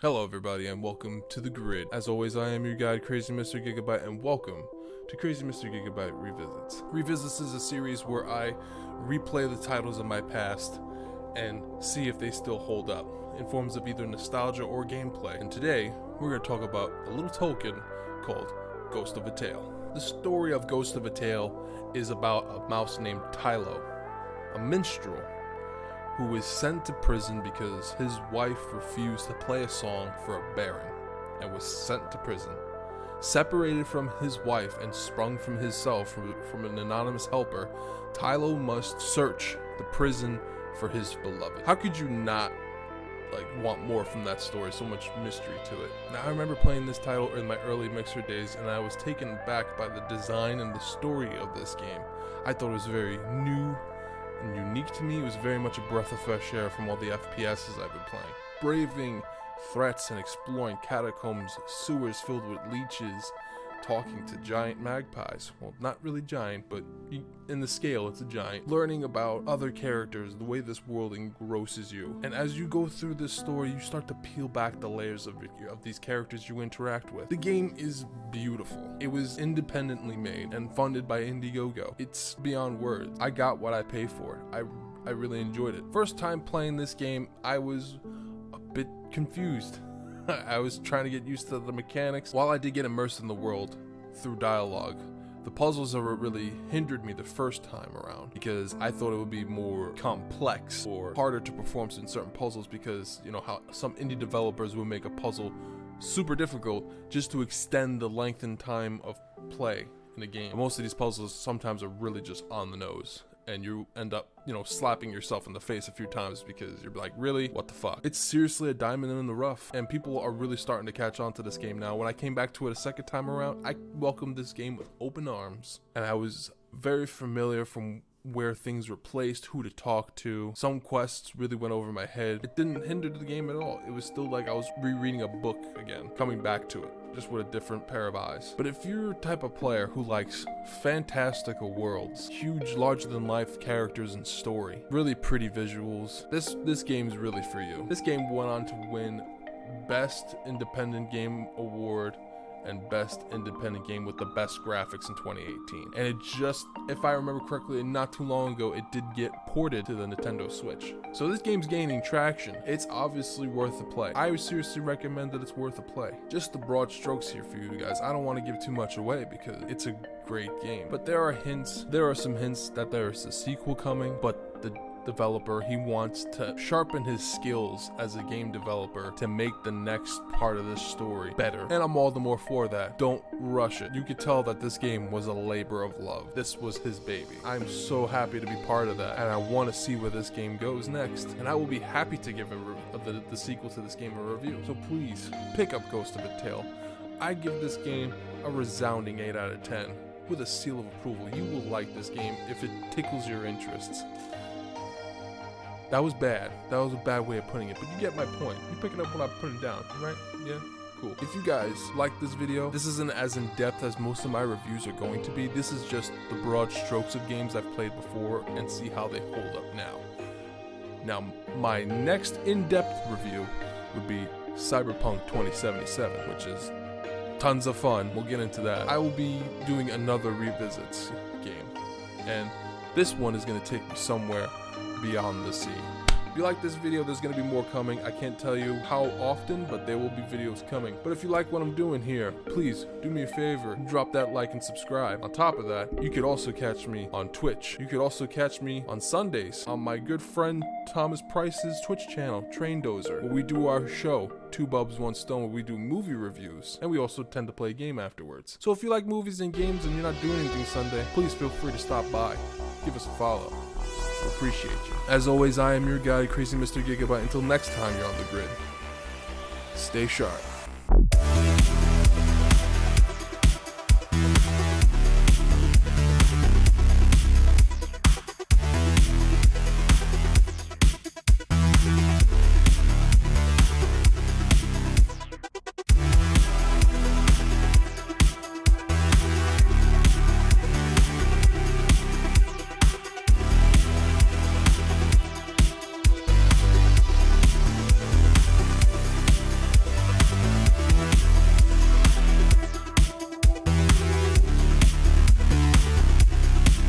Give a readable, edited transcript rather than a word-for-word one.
Hello everybody and welcome to The Grid. As always, I am your guide, Crazy Mr. Gigabyte, and welcome to Crazy Mr. Gigabyte Revisits. Revisits is a series where I replay the titles of my past and see if they still hold up in forms of either nostalgia or gameplay. And today, we're going to talk about a little token called Ghost of a Tale. The story of Ghost of a Tale is about a mouse named Tilo, a minstrel who was sent to prison because his wife refused to play a song for a baron and was sent to prison. Separated from his wife and sprung from himself from an anonymous helper, Tilo must search the prison for his beloved. How could you not want more from that story? So much mystery to it. Now, I remember playing this title in my early Mixer days, and I was taken back by the design and the story of this game. I thought it was very new and unique to me. It was very much a breath of fresh air from all the FPSs I've been playing. Braving threats and exploring catacombs, sewers filled with leeches, talking to giant magpies. Well, not really giant, but in the scale, it's a giant. Learning about other characters, the way this world engrosses you. And as you go through this story, you start to peel back the layers of these characters you interact with. The game is beautiful. It was independently made and funded by Indiegogo. It's beyond words. I got what I paid for it. I really enjoyed it. First time playing this game, I was a bit confused. I was trying to get used to the mechanics. While I did get immersed in the world through dialogue, the puzzles are what really hindered me the first time around, because I thought it would be more complex or harder to perform in certain puzzles, because you know how some indie developers will make a puzzle super difficult just to extend the length and time of play in a game. And most of these puzzles sometimes are really just on the nose, and you end up, slapping yourself in the face a few times because you're like, really? What the fuck? It's seriously a diamond in the rough, and people are really starting to catch on to this game now. When I came back to it a second time around, I welcomed this game with open arms, and I was very familiar from where things were placed, who to talk to. Some quests really went over my head. It didn't hinder the game at all. It was still like I was rereading a book again, coming back to it, just with a different pair of eyes. But if you're the type of player who likes fantastical worlds, huge larger-than-life characters and story, really pretty visuals, this game's really for you. This game went on to win Best Independent Game Award and Best Independent Game with the best graphics in 2018. And it just, if I remember correctly, not too long ago, it did get ported to the Nintendo Switch. So this game's gaining traction. It's obviously worth a play. I would seriously recommend that it's worth a play. Just the broad strokes here for you guys. I don't want to give too much away because it's a great game. But there are some hints that there's a sequel coming, but the developer, he wants to sharpen his skills as a game developer to make the next part of this story better, and I'm all the more for that. Don't rush it. You could tell that this game was a labor of love. This was his baby. I'm so happy to be part of that, and I want to see where this game goes next, and I will be happy to give the sequel to this game a review. So please pick up Ghost of a Tale. I give this game a resounding 8 out of 10 with a seal of approval. You will like this game if it tickles your interests. That was bad. That was a bad way of putting it, but you get my point. You pick it up when I put it down, right? Yeah? Cool. If you guys like this video, this isn't as in-depth as most of my reviews are going to be. This is just the broad strokes of games I've played before and see how they hold up now. Now, my next in-depth review would be Cyberpunk 2077, which is tons of fun. We'll get into that. I will be doing another Revisits game, and this one is going to take me somewhere beyond the sea. If you like this video, there's going to be more coming. I can't tell you how often, but there will be videos coming. But if you like what I'm doing here, please do me a favor, drop that like and subscribe. On top of that, you could also catch me on Twitch. You could also catch me on Sundays on my good friend Thomas Price's Twitch channel, Train Dozer, where we do our show, Two Bubs, One Stone, where we do movie reviews, and we also tend to play a game afterwards. So if you like movies and games and you're not doing anything Sunday, please feel free to stop by. Give us a follow. We appreciate you. As always, I am your guide, Crazy Mr. Gigabyte. Until next time you're on the grid, stay sharp.